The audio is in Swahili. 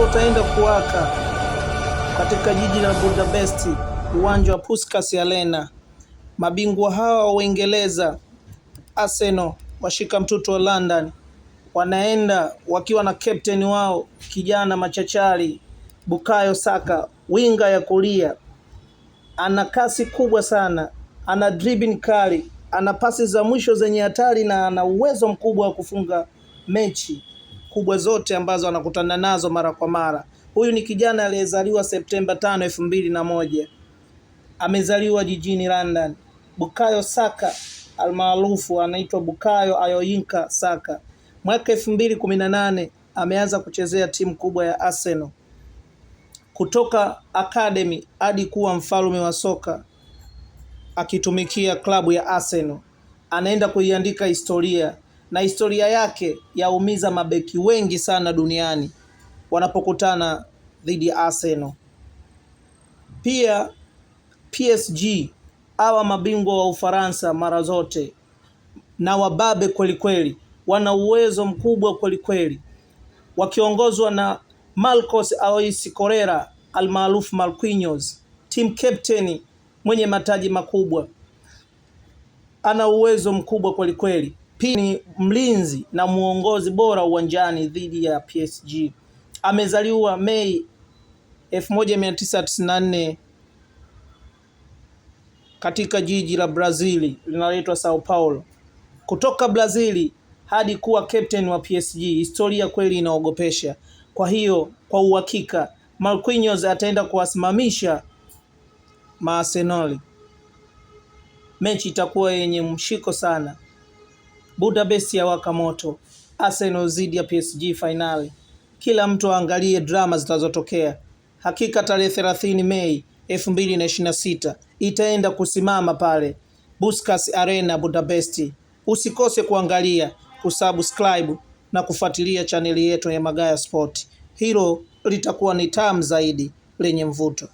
moto utaenda kuwaka katika jiji la Budapest, uwanja wa Puskas Arena. Mabingwa hawa wa Uingereza Arsenal, washika mtoto wa London, wanaenda wakiwa na captain wao kijana machachari Bukayo Saka, winga ya kulia. Ana kasi kubwa sana, ana dribbling kali, ana pasi za mwisho zenye hatari na ana uwezo mkubwa wa kufunga mechi kubwa zote ambazo anakutana nazo mara kwa mara. Huyu ni kijana aliyezaliwa Septemba 5, 2001. Amezaliwa jijini London. Bukayo Saka almaarufu anaitwa Bukayo Ayoyinka Saka. Mwaka 2018 ameanza kuchezea timu kubwa ya Arsenal. Kutoka academy hadi kuwa mfalme wa soka akitumikia klabu ya Arsenal. Anaenda kuiandika historia, na historia yake yaumiza mabeki wengi sana duniani wanapokutana dhidi ya Arsenal. Pia PSG hawa mabingwa wa Ufaransa mara zote na wababe kweli kweli, wana uwezo mkubwa kweli kweli, wakiongozwa na Marcos Alois Correa almaarufu Marquinhos, team captain mwenye mataji makubwa. Ana uwezo mkubwa kweli kweli. Pia ni mlinzi na muongozi bora uwanjani dhidi ya PSG. Amezaliwa Mei 1994 katika jiji la Brazili linaloitwa Sao Paulo. Kutoka Brazili hadi kuwa captain wa PSG, historia kweli inaogopesha. Kwa hiyo kwa uhakika Marquinhos ataenda kuwasimamisha Arsenal. Mechi itakuwa yenye mshiko sana. Budapest ya waka moto. Arsenal zidi ya PSG finali. Kila mtu aangalie drama zitazotokea. Hakika tarehe 30 Mei 2026 itaenda kusimama pale Puskas Arena Budapest. Usikose kuangalia, kusubscribe na kufuatilia chaneli yetu ya Magaya Sport. Hilo litakuwa ni tamu zaidi lenye mvuto.